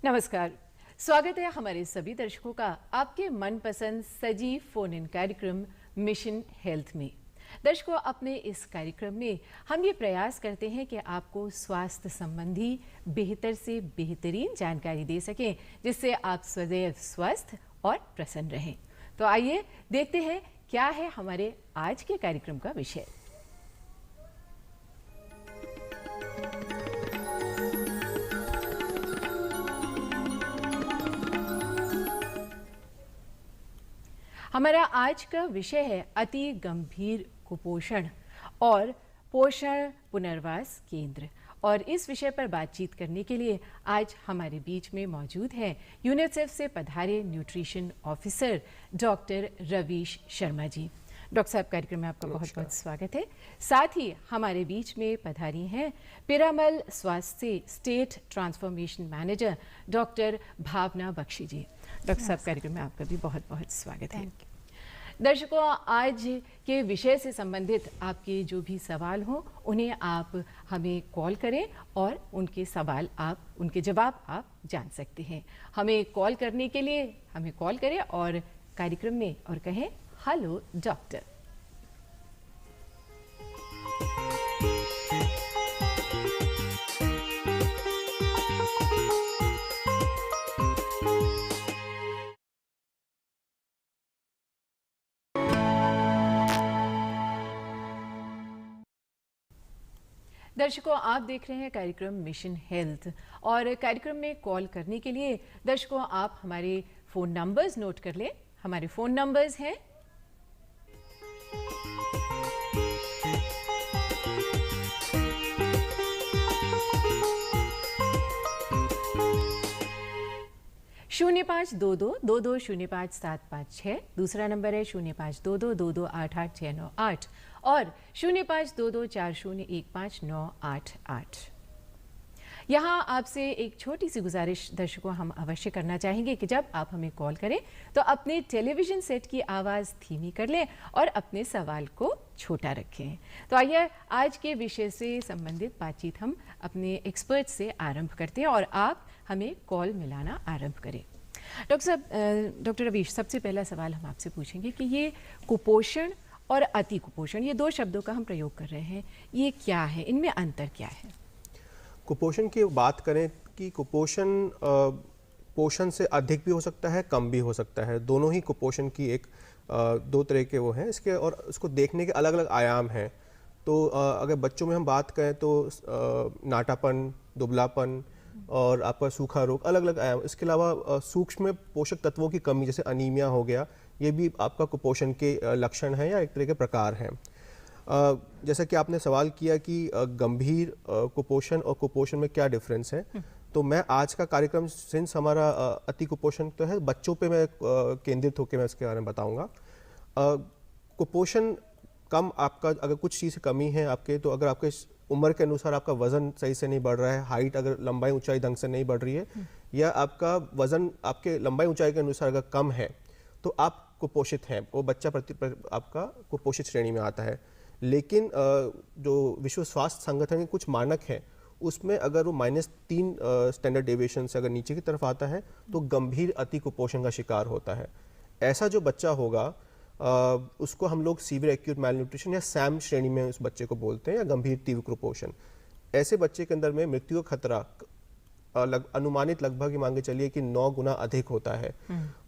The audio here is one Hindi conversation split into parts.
नमस्कार, स्वागत है हमारे सभी दर्शकों का आपके मनपसंद सजीव फोन इन कार्यक्रम मिशन हेल्थ में। दर्शकों, अपने इस कार्यक्रम में हम ये प्रयास करते हैं कि आपको स्वास्थ्य संबंधी बेहतर से बेहतरीन जानकारी दे सकें, जिससे आप सदैव स्वस्थ और प्रसन्न रहें। तो आइए देखते हैं क्या है हमारे आज के कार्यक्रम का विषय। हमारा आज का विषय है अति गंभीर कुपोषण और पोषण पुनर्वास केंद्र। और इस विषय पर बातचीत करने के लिए आज हमारे बीच में मौजूद हैं यूनिसेफ से पधारे nutrition officer doctor Ravish Sharma ji. Doctor साहब, कार्यक्रम में आपका बहुत बहुत स्वागत है। साथ ही हमारे बीच में पधारी हैं पिरामल स्वास्थ्य से स्टेट ट्रांसफॉर्मेशन मैनेजर डॉक्टर भावना बख्शी जी। डॉक्टर साहब, कार्यक्रम में आपका भी बहुत बहुत स्वागत है। दर्शकों, आज के विषय से संबंधित आपके जो भी सवाल हों उन्हें आप हमें कॉल करें और उनके जवाब आप जान सकते हैं। हमें कॉल करने के लिए हमें कॉल करें और कार्यक्रम में और कहें हेलो डॉक्टर। दर्शकों, आप देख रहे हैं कार्यक्रम मिशन हेल्थ और कार्यक्रम में कॉल करने के लिए दर्शकों आप हमारे फ़ोन नंबर्स नोट कर लें। हमारे फ़ोन नंबर्स हैं 0522-2205-756, दूसरा नंबर है 0522-2288-698 और 0522-4015-988। यहाँ आपसे एक छोटी सी गुजारिश दर्शकों हम अवश्य करना चाहेंगे कि जब आप हमें कॉल करें तो अपने टेलीविज़न सेट की आवाज़ धीमी कर लें और अपने सवाल को छोटा रखें। तो आइए आज के विषय से संबंधित बातचीत हम अपने एक्सपर्ट से आरंभ करते हैं और आप हमें कॉल मिलाना आरंभ करें। डॉक्टर साहब, डॉक्टर रवीश, सबसे पहला सवाल हम आपसे पूछेंगे कि ये कुपोषण और अति कुपोषण, ये दो शब्दों का हम प्रयोग कर रहे हैं, ये क्या है, इनमें अंतर क्या है? कुपोषण की बात करें कि कुपोषण पोषण से अधिक भी हो सकता है, कम भी हो सकता है। दोनों ही कुपोषण की एक दो तरह के वो हैं इसके, और उसको देखने के अलग अलग आयाम हैं। तो अगर बच्चों में हम बात करें तो नाटापन, दुबलापन और आपका सूखा रोग, अलग अलग आयाम। इसके अलावा सूक्ष्म पोषक तत्वों की कमी जैसे अनीमिया हो गया, ये भी आपका कुपोषण के लक्षण हैं या एक तरह के प्रकार हैं। जैसा कि आपने सवाल किया कि गंभीर कुपोषण और कुपोषण में क्या डिफरेंस है, तो मैं आज का कार्यक्रम सिंस हमारा अति कुपोषण तो है, बच्चों पे मैं केंद्रित होकर मैं इसके बारे में बताऊंगा। कुपोषण कम, आपका अगर कुछ चीज़ कमी है आपके, तो अगर आपके उम्र के अनुसार आपका वजन सही से नहीं बढ़ रहा है, हाइट अगर लंबाई ऊंचाई ढंग से नहीं बढ़ रही है, या आपका वजन आपके लंबाई ऊंचाई के अनुसार अगर कम है, तो आप कुपोषित हैं, वो बच्चा आपका कुपोषित श्रेणी में आता है। लेकिन जो विश्व स्वास्थ्य संगठन के कुछ मानक हैं, उसमें अगर वो -3 स्टैंडर्ड डेविएशन से अगर नीचे की तरफ आता है तो गंभीर अति कुपोषण का शिकार होता है। ऐसा जो बच्चा होगा उसको हम लोग सीवियर एक्यूट मैलन्यूट्रिशन या सैम श्रेणी में उस बच्चे को बोलते हैं, या गंभीर तीव्र कुपोषण। ऐसे बच्चे के अंदर में मृत्यु का खतरा अनुमानित लगभग ही मांगे चलिए कि 9 गुना अधिक होता है।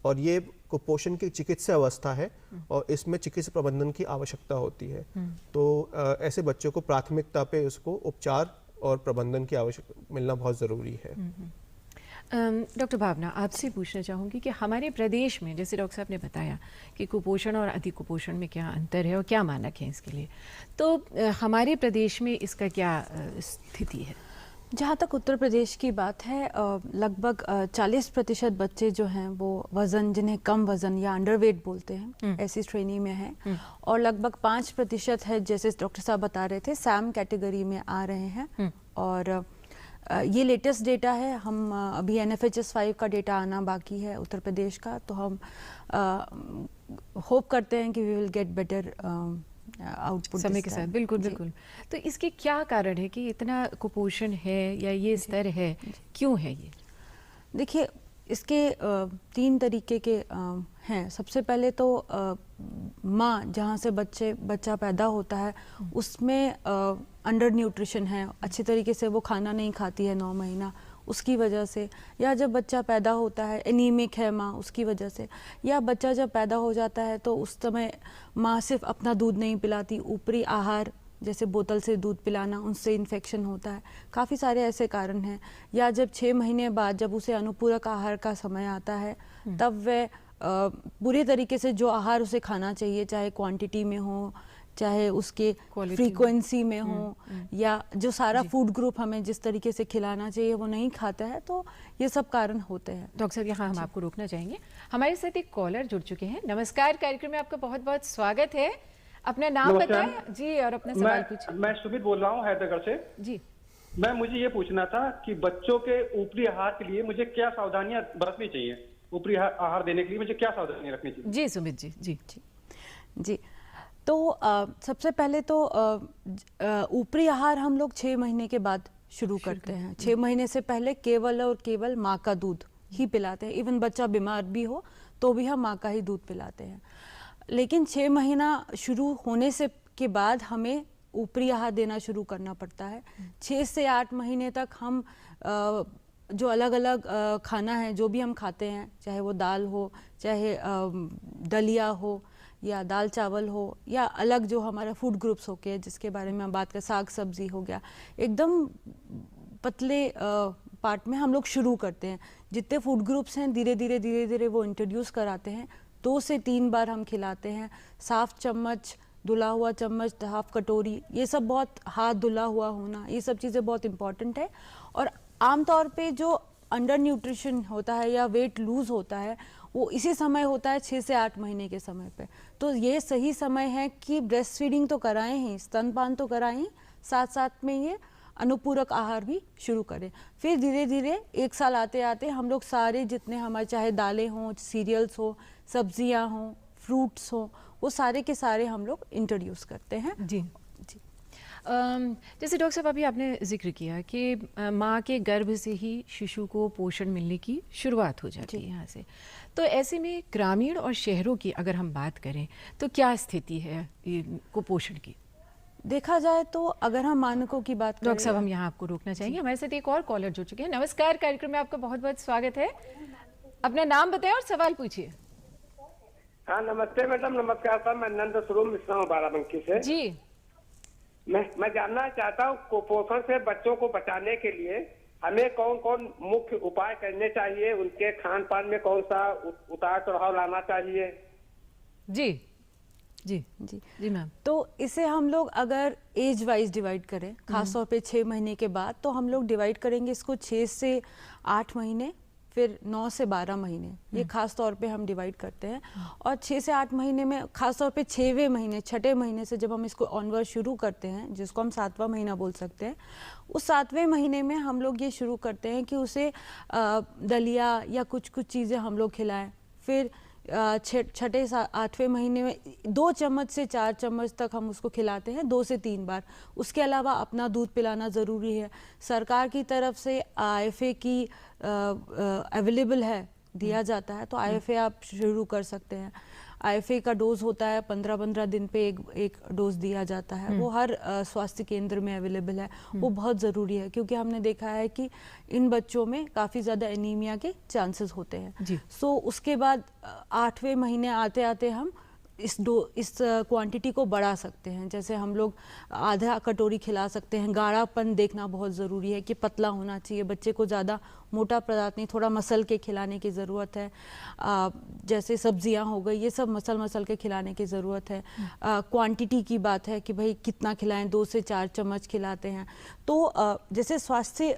और ये कुपोषण की चिकित्सा अवस्था है और इसमें चिकित्सा प्रबंधन की आवश्यकता होती है। तो ऐसे बच्चों को प्राथमिकता पे उसको उपचार और प्रबंधन की आवश्यकता मिलना बहुत ज़रूरी है। डॉक्टर भावना, आपसे पूछना चाहूँगी कि हमारे प्रदेश में, जैसे डॉक्टर साहब ने बताया कि कुपोषण और अति कुपोषण में क्या अंतर है और क्या मानक है इसके लिए, तो हमारे प्रदेश में इसका क्या स्थिति है? जहाँ तक उत्तर प्रदेश की बात है, लगभग 40% बच्चे जो हैं वो वज़न, जिन्हें कम वज़न या अंडरवेट बोलते हैं, ऐसी श्रेणी में है। और लगभग 5% है, जैसे डॉक्टर साहब बता रहे थे, सैम कैटेगरी में आ रहे हैं। और ये लेटेस्ट डेटा है, हम अभी NFHS 5 का डेटा आना बाकी है उत्तर प्रदेश का, तो हम होप करते हैं कि we will get better output समय के साथ। बिल्कुल बिल्कुल। तो इसके क्या कारण है कि इतना कुपोषण है या ये स्तर है, क्यों है ये? देखिए, इसके 3 तरीके के हैं। सबसे पहले तो माँ जहाँ से बच्चा पैदा होता है उसमें अंडर न्यूट्रिशन है, अच्छी तरीके से वो खाना नहीं खाती है 9 महीना, उसकी वजह से, या जब बच्चा पैदा होता है एनीमिक है माँ उसकी वजह से, या बच्चा जब पैदा हो जाता है तो उस समय माँ सिर्फ अपना दूध नहीं पिलाती, ऊपरी आहार जैसे बोतल से दूध पिलाना, उनसे इन्फेक्शन होता है। काफ़ी सारे ऐसे कारण हैं। या जब 6 महीने बाद जब उसे अनुपूरक आहार का समय आता है तब वह पूरे तरीके से जो आहार उसे खाना चाहिए, चाहे क्वांटिटी में हो, चाहे उसके फ्रीक्वेंसी में हो, या जो सारा फूड ग्रुप हमें जिस तरीके से खिलाना चाहिए वो नहीं खाता है, तो ये सब कारण होते हैं। डॉक्टर साहब, यहाँ हम आपको रोकना चाहेंगे। हमारे साथ एक कॉलर जुड़ चुके हैं। नमस्कार, कार्यक्रम में आपका बहुत बहुत स्वागत है। अपना नाम बताएं जी और अपना सवाल पूछिए। मैं सुमित बोल रहा हूँ हैदराबाद से जी। मुझे ये पूछना था कि बच्चों के ऊपरी आहार के लिए मुझे क्या सावधानियां बरतनी चाहिए, ऊपरी आहार देने के लिए मुझे क्या सावधानियां रखनी चाहिए? जी सुमित जी। जी जी जी। तो सबसे पहले तो ऊपरी आहार हम लोग 6 महीने के बाद शुरू करते हैं। 6 महीने से पहले केवल और केवल माँ का दूध ही पिलाते हैं। इवन बच्चा बीमार भी हो तो भी हम माँ का ही दूध पिलाते हैं। लेकिन 6 महीना शुरू होने से के बाद हमें ऊपरी आहार देना शुरू करना पड़ता है। 6 से 8 महीने तक हम जो अलग अलग खाना है, जो भी हम खाते हैं, चाहे वो दाल हो, चाहे दलिया हो, या दाल चावल हो, या अलग जो हमारा फूड ग्रुप्स हो के जिसके बारे में हम बात करें, साग सब्जी हो गया, एकदम पतले पार्ट में हम लोग शुरू करते हैं। जितने फूड ग्रुप्स हैं धीरे धीरे वो इंट्रोड्यूस कराते हैं। 2 से 3 बार हम खिलाते हैं। साफ चम्मच, धुला हुआ चम्मच, हाफ कटोरी, ये सब बहुत, हाथ धुला हुआ होना, ये सब चीज़ें बहुत इंपॉर्टेंट है। और आमतौर पे जो अंडर न्यूट्रिशन होता है या वेट लूज होता है वो इसी समय होता है 6 से 8 महीने के समय पे। तो ये सही समय है कि ब्रेस्ट फीडिंग तो कराएं ही, स्तनपान तो कराएं, साथ साथ में ये अनुपूरक आहार भी शुरू करें। फिर धीरे धीरे 1 साल आते आते हम लोग सारे जितने हमारे, चाहे दालें हों, सीरियल्स हो, सब्जियां हों, फ्रूट्स हों, वो सारे के सारे हम लोग इंट्रोड्यूस करते हैं। जी जी। जैसे डॉक्टर साहब अभी आपने जिक्र किया कि माँ के गर्भ से ही शिशु को पोषण मिलने की शुरुआत हो जाती है यहाँ से, तो ऐसे में ग्रामीण और शहरों की अगर हम बात करें तो क्या स्थिति है कुपोषण की? देखा जाए तो अगर हम मानकों की बात करें, डॉक्टर साहब हम यहाँ आपको रोकना चाहेंगे। हमारे साथ एक और कॉलर जुड़ चुके हैं। नमस्कार, कार्यक्रम में आपका बहुत बहुत स्वागत है। अपना नाम बताएं और सवाल पूछिए। हाँ नमस्ते मैडम। नमस्कार सर, मैं नंद स्वरूप मिश्रा हूँ बाराबंकी से जी। मैं जानना चाहता हूँ कुपोषण से बच्चों को बचाने के लिए हमें कौन कौन मुख्य उपाय करने चाहिए, उनके खान पान में कौन सा उतार चढ़ाव लाना चाहिए? जी जी जी जी मैम। तो इसे हम लोग अगर एज वाइज डिवाइड करें, खासतौर पे 6 महीने के बाद, तो हम लोग डिवाइड करेंगे इसको 6 से 8 महीने, फिर 9 से 12 महीने, ये खास तौर पे हम डिवाइड करते हैं। और 6 से 8 महीने में खास तौर पे 6वें महीने, 6ठे महीने से जब हम इसको ऑनवर्ड शुरू करते हैं, जिसको हम 7वां महीना बोल सकते हैं, उस 7वें महीने में हम लोग ये शुरू करते हैं कि उसे दलिया या कुछ चीज़ें हम लोग खिलाएं। फिर 6ठे 8वें महीने में 2 चम्मच से 4 चम्मच तक हम उसको खिलाते हैं 2 से 3 बार। उसके अलावा अपना दूध पिलाना ज़रूरी है। सरकार की तरफ से IFA की अवेलेबल है, दिया जाता है, तो IFA आप शुरू कर सकते हैं। IFA का डोज होता है 15-15 दिन पे एक डोज दिया जाता है। वो हर स्वास्थ्य केंद्र में अवेलेबल है। वो बहुत ज़रूरी है क्योंकि हमने देखा है कि इन बच्चों में काफ़ी ज़्यादा एनीमिया के चांसेस होते हैं। सो उसके बाद 8वें महीने आते आते हम इस क्वांटिटी को बढ़ा सकते हैं। जैसे हम लोग आधा कटोरी खिला सकते हैं। गाढ़ापन देखना बहुत ज़रूरी है कि पतला होना चाहिए, बच्चे को ज़्यादा मोटा पदार्थ नहीं, थोड़ा मसल के खिलाने की ज़रूरत है। जैसे सब्जियां हो गई, ये सब मसल के खिलाने की ज़रूरत है। क्वांटिटी की बात है कि भाई कितना खिलाएं, 2 से 4 चम्मच खिलाते हैं। तो जैसे स्वास्थ्य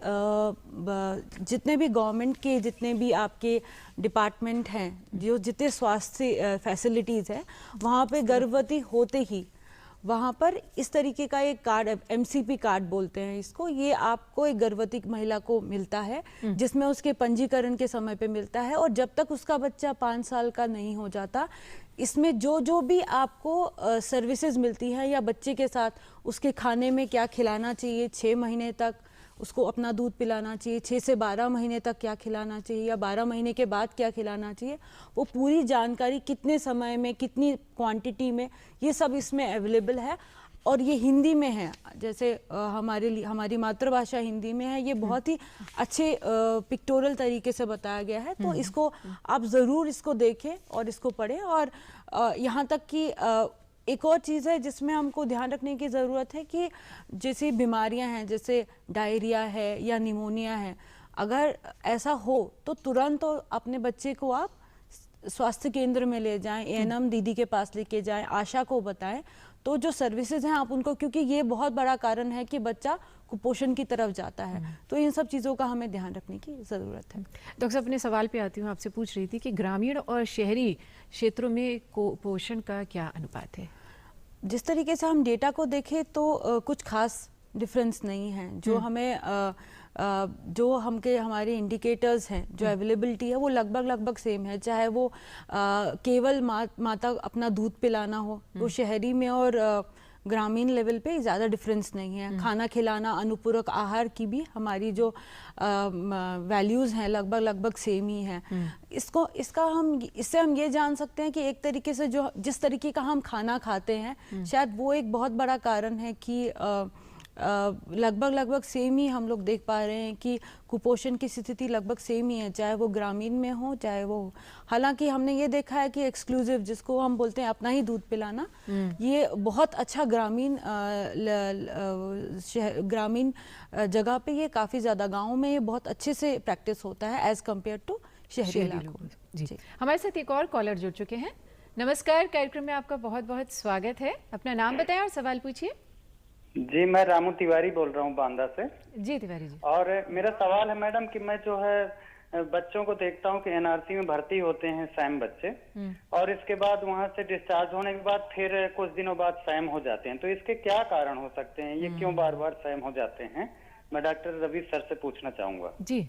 जितने भी गवर्नमेंट के जितने भी आपके डिपार्टमेंट हैं, जो जितने स्वास्थ्य फैसिलिटीज़ हैं, वहाँ पे गर्भवती होते ही वहाँ पर इस तरीके का एक कार्ड, MCP कार्ड बोलते हैं इसको, ये आपको एक गर्भवती महिला को मिलता है, जिसमें उसके पंजीकरण के समय पे मिलता है। और जब तक उसका बच्चा 5 साल का नहीं हो जाता, इसमें जो भी आपको सर्विसेज मिलती हैं या बच्चे के साथ उसके खाने में क्या खिलाना चाहिए 6 महीने तक, उसको अपना दूध पिलाना चाहिए, 6 से 12 महीने तक क्या खिलाना चाहिए या 12 महीने के बाद क्या खिलाना चाहिए, वो पूरी जानकारी कितने समय में, कितनी क्वांटिटी में, ये सब इसमें अवेलेबल है। और ये हिंदी में है, जैसे हमारी मातृभाषा हिंदी में है, ये बहुत ही अच्छे पिक्टोरल तरीके से बताया गया है। तो इसको आप ज़रूर इसको देखें और इसको पढ़ें। और यहाँ तक कि एक और चीज़ है जिसमें हमको ध्यान रखने की ज़रूरत है कि जैसे बीमारियां हैं, जैसे डायरिया है या निमोनिया है, अगर ऐसा हो तो तुरंत अपने बच्चे को आप स्वास्थ्य केंद्र में ले जाएं, एएनएम दीदी के पास लेके जाएं, आशा को बताएं। तो जो सर्विसेज हैं आप उनको, क्योंकि ये बहुत बड़ा कारण है कि बच्चा कुपोषण की तरफ जाता है, तो इन सब चीज़ों का हमें ध्यान रखने की ज़रूरत है। डॉक्टर साहब, अपने सवाल पे आती हूँ, आपसे पूछ रही थी कि ग्रामीण और शहरी क्षेत्रों में कुपोषण का क्या अनुपात है? जिस तरीके से हम डेटा को देखें तो कुछ खास डिफरेंस नहीं है। जो हमें जो हमारे इंडिकेटर्स हैं, जो अवेलेबिलिटी है, वो लगभग सेम है। चाहे वो केवल माता अपना दूध पिलाना हो, तो शहरी में और ग्रामीण लेवल पे ज़्यादा डिफरेंस नहीं है। खाना खिलाना, अनुपूरक आहार की भी हमारी जो वैल्यूज़ हैं लगभग सेम ही है। इससे हम ये जान सकते हैं कि एक तरीके से जिस तरीके का हम खाना खाते हैं, शायद वो एक बहुत बड़ा कारण है कि लगभग सेम ही हम लोग देख पा रहे हैं कि कुपोषण की स्थिति लगभग सेम ही है, चाहे वो ग्रामीण में हो चाहे वो। हालांकि हमने ये देखा है कि एक्सक्लूसिव, जिसको हम बोलते हैं अपना ही दूध पिलाना, ये बहुत अच्छा ग्रामीण जगह पे ये काफ़ी ज़्यादा, गाँव में ये बहुत अच्छे से प्रैक्टिस होता है एज कम्पेयर टू शहरी इलाकों। जी, हमारे साथ एक और कॉलर जुड़ चुके हैं। नमस्कार, कार्यक्रम में आपका बहुत बहुत स्वागत है। अपना नाम बताएं और सवाल पूछिए। जी, मैं रामू तिवारी बोल रहा हूँ बांदा से। जी तिवारी जी। और मेरा सवाल है मैडम कि मैं जो है बच्चों को देखता हूँ कि एनआरसी में भर्ती होते हैं सैम बच्चे, और इसके बाद वहाँ से डिस्चार्ज होने के बाद फिर कुछ दिनों बाद सैम हो जाते हैं। तो इसके क्या कारण हो सकते हैं? ये क्यों बार बार सैम हो जाते हैं? मैं डॉक्टर रवि सर से पूछना चाहूँगा। जी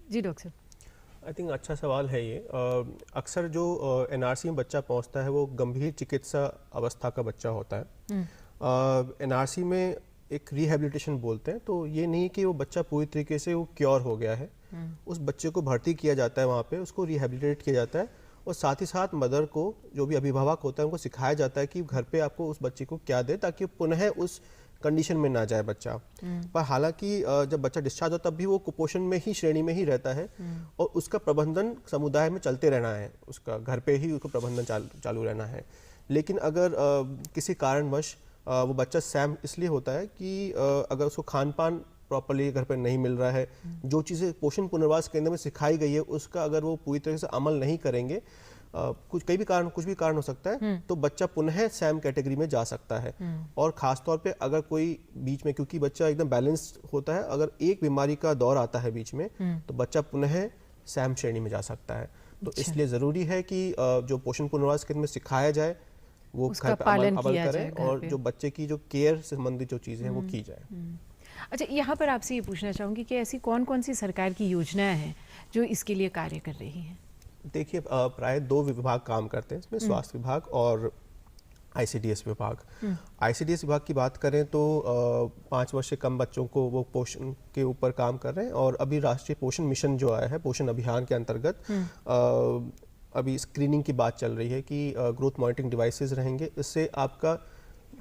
जी डॉक्टर। आई थिंक अच्छा सवाल है ये। अक्सर जो एनआरसी में बच्चा पहुंचता है वो गंभीर चिकित्सा अवस्था का बच्चा होता है। एनआरसी में एक रिहेबिलिटेशन बोलते हैं, तो ये नहीं कि वो बच्चा पूरी तरीके से वो क्योर हो गया है। उस बच्चे को भर्ती किया जाता है वहाँ पे, उसको रिहेबिलिटेट किया जाता है, और साथ ही साथ मदर को, जो भी अभिभावक होता है, उनको सिखाया जाता है कि घर पे आपको उस बच्चे को क्या दे ताकि पुनः उस कंडीशन में ना जाए बच्चा। पर हालांकि जब बच्चा डिस्चार्ज हो तब भी वो कुपोषण में ही श्रेणी में ही रहता है, और उसका प्रबंधन समुदाय में चलते रहना है, उसका घर पे ही उसको प्रबंधन चालू रहना है। लेकिन अगर किसी कारणवश वो बच्चा सैम इसलिए होता है कि अगर उसको खान पान प्रॉपर्ली घर पर नहीं मिल रहा है, जो चीज़ें पोषण पुनर्वास केंद्र में सिखाई गई है उसका अगर वो पूरी तरह से अमल नहीं करेंगे, कुछ भी कारण हो सकता है, तो बच्चा पुनः सैम कैटेगरी में जा सकता है। और ख़ास तौर पे अगर कोई बीच में, क्योंकि बच्चा एकदम बैलेंस्ड होता है, अगर एक बीमारी का दौर आता है बीच में, तो बच्चा पुनः सैम श्रेणी में जा सकता है। तो इसलिए ज़रूरी है कि जो पोषण पुनर्वास केंद्र में सिखाया जाए वो घर पे अमल करें, और जो बच्चे की जो केयर से संबंधित जो चीज़ें हैं वो की जाए। अच्छा, यहाँ पर आपसे ये पूछना चाहूँगी कि ऐसी कौन कौन सी सरकार की योजनाएं हैं जो इसके लिए कार्य कर रही हैं? देखिए, प्राय 2 विभाग काम करते हैं इसमें, स्वास्थ्य विभाग और आईसीडीएस विभाग। आईसीडीएस विभाग की बात करें तो 5 वर्ष से कम बच्चों को वो पोषण के ऊपर काम कर रहे हैं, और अभी राष्ट्रीय पोषण मिशन जो आया है, पोषण अभियान के अंतर्गत अभी स्क्रीनिंग की बात चल रही है कि ग्रोथ मॉनिटरिंग डिवाइसेस रहेंगे। इससे आपका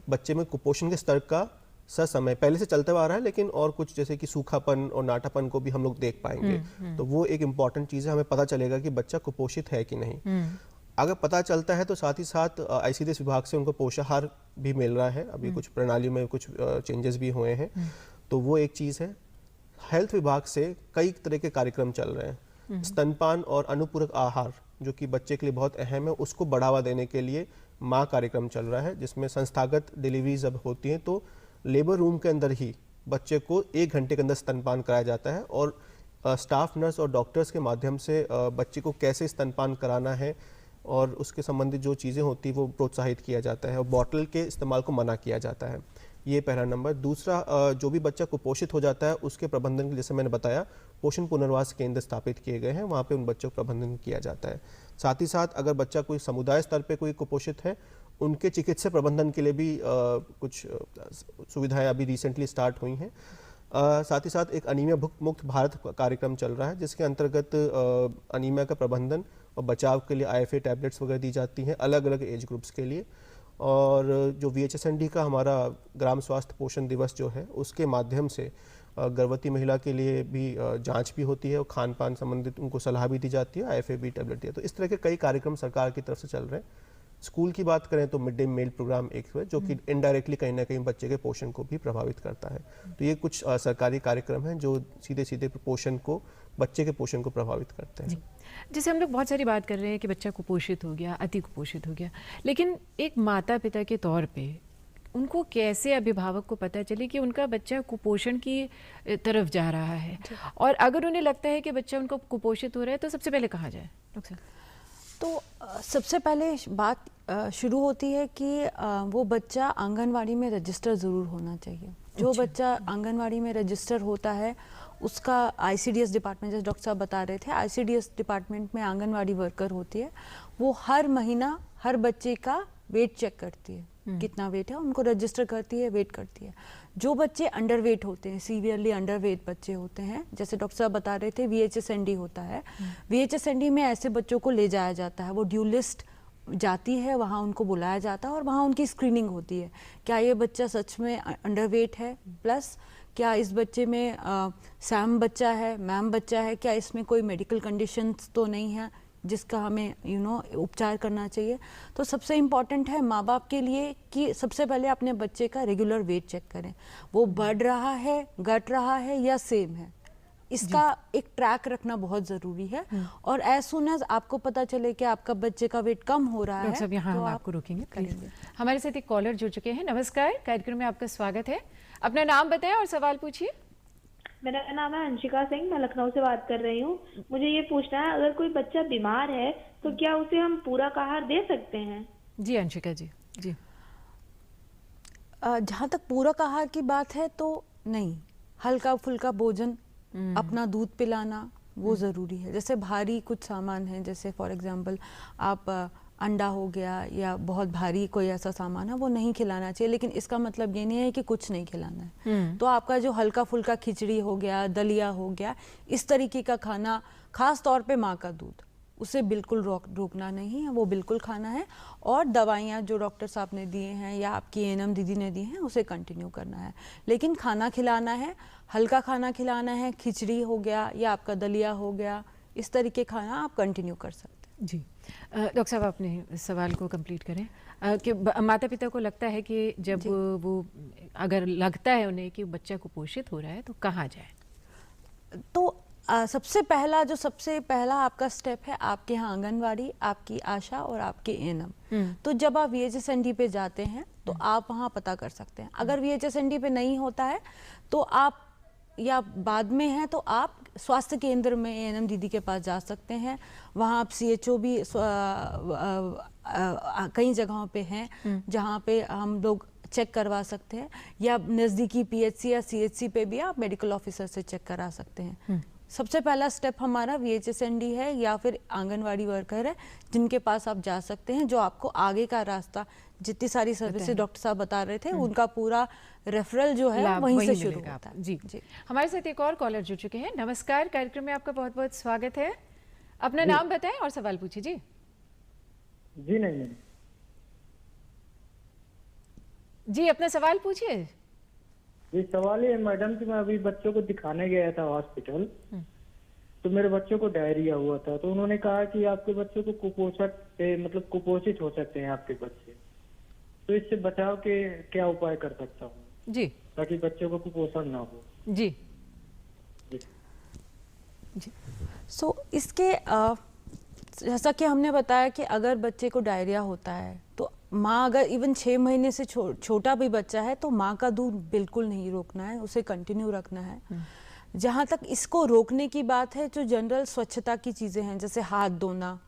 बच्चे में कुपोषण के स्तर का ससमय, पहले से चलता हुआ आ रहा है, लेकिन और कुछ जैसे कि सूखापन और नाटापन को भी हम लोग देख पाएंगे। तो वो एक इम्पॉर्टेंट चीज़ है, हमें पता चलेगा कि बच्चा कुपोषित है कि नहीं। अगर पता चलता है तो साथ ही साथ आईसीडीएस विभाग से उनको पोषाहार भी मिल रहा है, अभी कुछ प्रणाली में कुछ चेंजेस भी हुए हैं, तो वो एक चीज़ है। हेल्थ विभाग से कई तरह के कार्यक्रम चल रहे हैं। स्तनपान और अनुपूरक आहार, जो कि बच्चे के लिए बहुत अहम है, उसको बढ़ावा देने के लिए माँ कार्यक्रम चल रहा है, जिसमें संस्थागत डिलीवरी जब होती हैं तो लेबर रूम के अंदर ही बच्चे को 1 घंटे के अंदर स्तनपान कराया जाता है, और स्टाफ नर्स और डॉक्टर्स के माध्यम से बच्चे को कैसे स्तनपान कराना है और उसके संबंधित जो चीज़ें होती हैं वो प्रोत्साहित किया जाता है, और बॉटल के इस्तेमाल को मना किया जाता है। ये पहला नंबर। दूसरा, जो भी बच्चा कुपोषित हो जाता है उसके प्रबंधन के लिए, जैसे मैंने बताया, पोषण पुनर्वास केंद्र स्थापित किए गए हैं, वहाँ पे उन बच्चों का प्रबंधन किया जाता है। साथ ही साथ अगर बच्चा कोई समुदाय स्तर पे कोई कुपोषित है, उनके चिकित्सा प्रबंधन के लिए भी कुछ सुविधाएं अभी रिसेंटली स्टार्ट हुई हैं। साथ ही साथ एक अनीमिया मुक्त भारत कार्यक्रम चल रहा है, जिसके अंतर्गत अनीमिया का प्रबंधन और बचाव के लिए IFA टैबलेट्स वगैरह दी जाती हैं अलग अलग एज ग्रुप्स के लिए। और जो VHSND का हमारा ग्राम स्वास्थ्य पोषण दिवस जो है, उसके माध्यम से गर्भवती महिला के लिए भी जांच भी होती है और खान पान संबंधित उनको सलाह भी दी जाती है, IFA भी टैबलेट दिया। तो इस तरह के कई कार्यक्रम सरकार की तरफ से चल रहे हैं। स्कूल की बात करें तो मिड डे मील प्रोग्राम एक है जो कि इनडायरेक्टली कहीं ना कहीं बच्चे के पोषण को भी प्रभावित करता है। तो ये कुछ सरकारी कार्यक्रम हैं जो सीधे सीधे पोषण को, बच्चे के पोषण को प्रभावित करते हैं। जैसे हम लोग बहुत सारी बात कर रहे हैं कि बच्चा कुपोषित हो गया, अति कुपोषित हो गया, लेकिन एक माता पिता के तौर पे उनको कैसे अभिभावक को पता चले कि उनका बच्चा कुपोषण की तरफ जा रहा है, और अगर उन्हें लगता है कि बच्चा उनको कुपोषित हो रहा है तो सबसे पहले कहाँ जाए डॉक्टर? तो सबसे पहले बात शुरू होती है कि वो बच्चा आंगनवाड़ी में रजिस्टर ज़रूर होना चाहिए। जो बच्चा आंगनवाड़ी में रजिस्टर होता है उसका ICDS डिपार्टमेंट, जैसे डॉक्टर साहब बता रहे थे, ICDS डिपार्टमेंट में आंगनवाड़ी वर्कर होती है, वो हर महीना हर बच्चे का वेट चेक करती है, कितना वेट है, उनको रजिस्टर करती है, वेट करती है। जो बच्चे अंडर वेट होते हैं, सीवियरली अंडर वेट बच्चे होते हैं, जैसे डॉक्टर साहब बता रहे थे VHSND होता है, VHSND में ऐसे बच्चों को ले जाया जाता है, वो ड्यू लिस्ट जाती है, वहाँ उनको बुलाया जाता है और वहाँ उनकी स्क्रीनिंग होती है, क्या ये बच्चा सच में अंडर वेट है, प्लस क्या इस बच्चे में सैम बच्चा है, मैम बच्चा है, क्या इसमें कोई मेडिकल कंडीशंस तो नहीं है जिसका हमें उपचार करना चाहिए। तो सबसे इम्पॉर्टेंट है माँ बाप के लिए कि सबसे पहले अपने बच्चे का रेगुलर वेट चेक करें, वो बढ़ रहा है, घट रहा है या सेम है, इसका एक ट्रैक रखना बहुत ज़रूरी है। और एज सुन एज आपको पता चले कि आपका बच्चे का वेट कम हो रहा है, यहाँ तो हम आपको रोकेंगे। हमारे साथ एक कॉलर जुड़ चुके हैं। नमस्कार, कार्यक्रम में आपका स्वागत है। अपना नाम बताएं और सवाल पूछिए। मेरा नाम है अंशिका सिंह, मैं लखनऊ से बात कर रही हूँ। मुझे ये पूछना है, अगर कोई बच्चा बीमार है तो क्या उसे हम पूरक आहार दे सकते हैं? जी अंशिका जी। जी जहाँ तक पूरक आहार की बात है तो नहीं, हल्का फुल्का भोजन, अपना दूध पिलाना वो ज़रूरी है। जैसे भारी कुछ सामान है, जैसे फॉर एग्जांपल आप अंडा हो गया या बहुत भारी कोई ऐसा सामान है, वो नहीं खिलाना चाहिए, लेकिन इसका मतलब ये नहीं है कि कुछ नहीं खिलाना है। तो आपका जो हल्का फुल्का खिचड़ी हो गया, दलिया हो गया, इस तरीके का खाना, खास तौर पे माँ का दूध, उसे बिल्कुल रोकना नहीं है, वो बिल्कुल खाना है। और दवाइयाँ जो डॉक्टर साहब ने दिए हैं या आपकी ANM दीदी ने दी हैं उसे कंटिन्यू करना है, लेकिन खाना खिलाना है, हल्का खाना खिलाना है, खिचड़ी हो गया या आपका दलिया हो गया, इस तरीके खाना आप कंटिन्यू कर सकते हैं। जी डॉक्टर साहब, अपने सवाल को कंप्लीट करें कि माता पिता को लगता है कि जब वो अगर लगता है उन्हें कि बच्चा कुपोषित हो रहा है तो कहाँ जाए? तो सबसे पहला आपका स्टेप है आपके यहाँ आंगनवाड़ी, आपकी आशा और आपके ANM। तो जब आप VHSND पे जाते हैं तो आप वहाँ पता कर सकते हैं। अगर VHSND पे नहीं होता है तो आप, या बाद में है तो आप स्वास्थ्य केंद्र में ANM दीदी के पास जा सकते हैं। वहाँ आप CHO भी कई जगहों पे हैं जहाँ पे हम लोग चेक करवा सकते हैं, या नज़दीकी PHC या CHC पे भी आप मेडिकल ऑफिसर से चेक करा सकते हैं। सबसे पहला स्टेप हमारा VHSND है या फिर आंगनवाड़ी वर्कर है, जिनके पास आप जा सकते हैं, जो आपको आगे का रास्ता, जितनी सारी सर्विसेज डॉक्टर साहब बता रहे थे, उनका पूरा रेफरल जो है वहीं से शुरू होता है। जी जी। हमारे साथ एक और कॉलर जुड़ चुके हैं। नमस्कार, कार्यक्रम में आपका बहुत बहुत स्वागत है। अपना नाम बताएं और सवाल पूछिए। जी जी। नहीं जी, अपना सवाल पूछिए। ये सवाल है मैडम कि मैं अभी बच्चों को दिखाने गया था हॉस्पिटल, तो मेरे बच्चों को डायरिया हुआ था, तो उन्होंने कहा कि आपके बच्चों को कुपोषित हो सकते हैं आपके बच्चे, तो इससे बचाव के क्या उपाय कर सकता हूँ जी, ताकि बच्चों को कुपोषण ना हो? जी जी। सो इसके जैसा कि हमने बताया कि अगर बच्चे को डायरिया होता है तो माँ, अगर इवन 6 महीने से छोटा भी बच्चा है तो माँ का दूध बिल्कुल नहीं रोकना है, उसे कंटिन्यू रखना है। जहाँ तक इसको रोकने की बात है, जो जनरल स्वच्छता की चीज़ें हैं, जैसे हाथ धोना,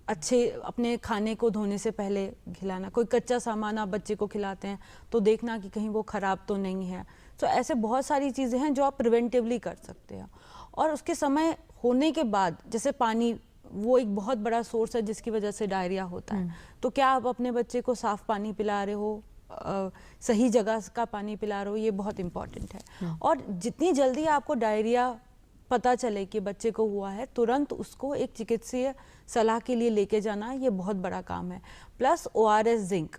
अच्छे अपने खाने को धोने से पहले खिलाना, कोई कच्चा सामान आप बच्चे को खिलाते हैं तो देखना कि कहीं वो ख़राब तो नहीं है। तो ऐसे बहुत सारी चीज़ें हैं जो आप प्रिवेंटिवली कर सकते हैं। और उसके समय होने के बाद, जैसे पानी, वो एक बहुत बड़ा सोर्स है जिसकी वजह से डायरिया होता है, तो क्या आप अपने बच्चे को साफ पानी पिला रहे हो, सही जगह का पानी पिला रहे हो, ये बहुत इम्पॉर्टेंट है। और जितनी जल्दी आपको डायरिया पता चले कि बच्चे को हुआ है, तुरंत उसको एक चिकित्सीय सलाह के लिए लेके जाना, ये बहुत बड़ा काम है। प्लस ORS जिंक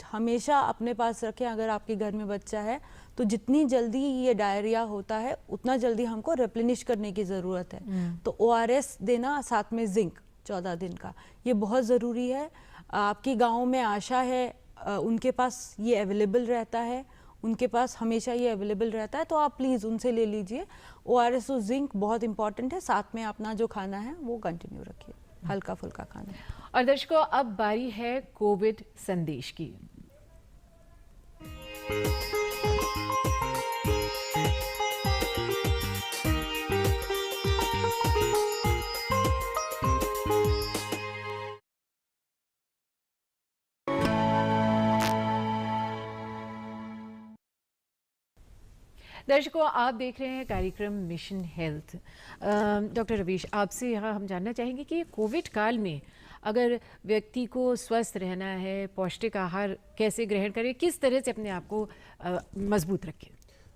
हमेशा अपने पास रखें। अगर आपके घर में बच्चा है तो जितनी जल्दी ये डायरिया होता है उतना जल्दी हमको रिप्लेनिश करने की ज़रूरत है। तो ORS देना, साथ में जिंक 14 दिन का, ये बहुत ज़रूरी है। आपकी गाँव में आशा है, उनके पास ये अवेलेबल रहता है, उनके पास हमेशा ये अवेलेबल रहता है, तो आप प्लीज़ उनसे ले लीजिए। ORS और जिंक बहुत इंपॉर्टेंट है। साथ में अपना जो खाना है वो कंटिन्यू रखिए, हल्का फुल्का खाना। और दर्शकों, अब बारी है कोविड संदेश की। दर्शकों, आप देख रहे हैं कार्यक्रम मिशन हेल्थ। डॉक्टर रवीश, आपसे यहाँ हम जानना चाहेंगे कि कोविड काल में अगर व्यक्ति को स्वस्थ रहना है, पौष्टिक आहार कैसे ग्रहण करें, किस तरह से अपने आप को मजबूत रखें?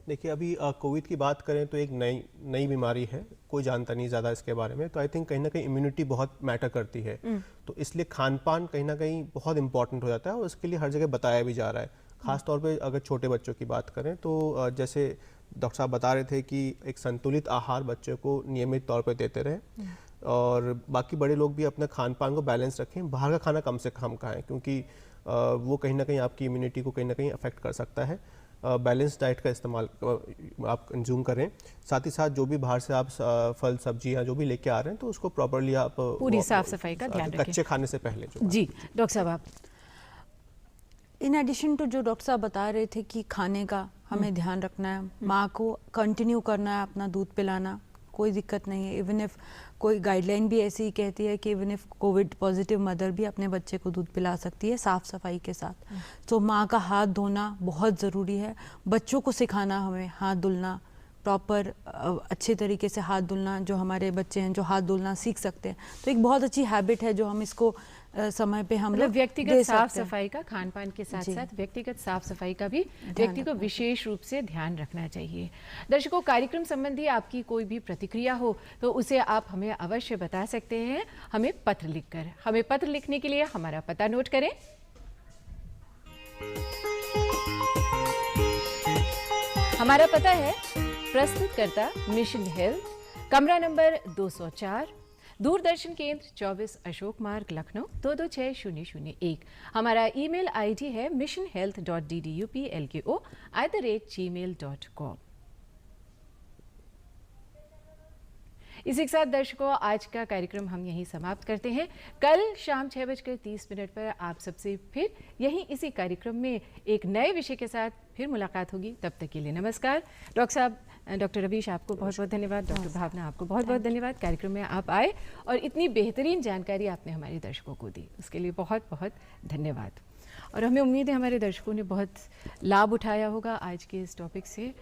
देखिए, अभी कोविड की बात करें तो एक नई बीमारी है, कोई जानता नहीं ज़्यादा इसके बारे में। तो आई थिंक कहीं ना कहीं इम्यूनिटी बहुत मैटर करती है। तो इसलिए खान पान कहीं ना कहीं बहुत इंपॉर्टेंट हो जाता है, और उसके लिए हर जगह बताया भी जा रहा है। खास तौर पे अगर छोटे बच्चों की बात करें तो जैसे डॉक्टर साहब बता रहे थे कि एक संतुलित आहार बच्चों को नियमित तौर पे देते रहें, और बाकी बड़े लोग भी अपने खान पान को बैलेंस रखें। बाहर का खाना कम से कम खाएं, क्योंकि वो कहीं ना कहीं आपकी इम्यूनिटी को कहीं ना कहीं अफेक्ट कर सकता है। बैलेंस डाइट का इस्तेमाल आप कंज्यूम करें। साथ ही साथ जो भी बाहर से आप फल सब्जियां जो भी लेके आ रहे हैं, तो उसको प्रॉपर्ली आप पूरी साफ सफाई का ध्यान रखें कच्चे खाने से पहले। जी डॉक्टर साहब, आप इन एडिशन टू जो डॉक्टर साहब बता रहे थे कि खाने का हमें ध्यान रखना है, माँ को कंटिन्यू करना है अपना दूध पिलाना, कोई दिक्कत नहीं है। इवन इफ कोई गाइडलाइन भी ऐसी ही कहती है कि even if Covid positive mother भी अपने बच्चे को दूध पिला सकती है साफ सफाई के साथ। तो माँ का हाथ धोना बहुत ज़रूरी है। बच्चों को सिखाना हमें हाथ धुलना, प्रॉपर अच्छे तरीके से हाथ धुलना। जो हमारे बच्चे हैं जो हाथ धुलना सीख सकते हैं, तो एक बहुत अच्छी हैबिट है जो हम इसको समय पे हम लोग व्यक्तिगत साफ सफाई का, खान पान के साथ साथ व्यक्तिगत साफ सफाई का भी व्यक्ति को विशेष रूप से ध्यान रखना चाहिए। दर्शकों, कार्यक्रम संबंधी आपकी कोई भी प्रतिक्रिया हो तो उसे आप हमें अवश्य बता सकते हैं, हमें पत्र लिखकर। हमें पत्र लिखने के लिए हमारा पता नोट करें। हमारा पता है प्रस्तुतकर्ता मिशन हेल्थ, कमरा नंबर 204, दूरदर्शन केंद्र 24 अशोक मार्ग, लखनऊ 226001। हमारा ईमेल आईडी है missionhealth.ddupLKO@gmail.com। इसी के साथ दर्शकों, आज का कार्यक्रम हम यहीं समाप्त करते हैं। कल शाम 6:30 पर आप सबसे फिर यहीं इसी कार्यक्रम में एक नए विषय के साथ फिर मुलाकात होगी। तब तक के लिए नमस्कार। डॉक्टर साहब, डॉक्टर रवीश, आपको बहुत बहुत धन्यवाद। डॉक्टर भावना, आपको बहुत बहुत धन्यवाद। कार्यक्रम में आप आए और इतनी बेहतरीन जानकारी आपने हमारे दर्शकों को दी, उसके लिए बहुत बहुत धन्यवाद। और हमें उम्मीद है हमारे दर्शकों ने बहुत लाभ उठाया होगा आज के इस टॉपिक से।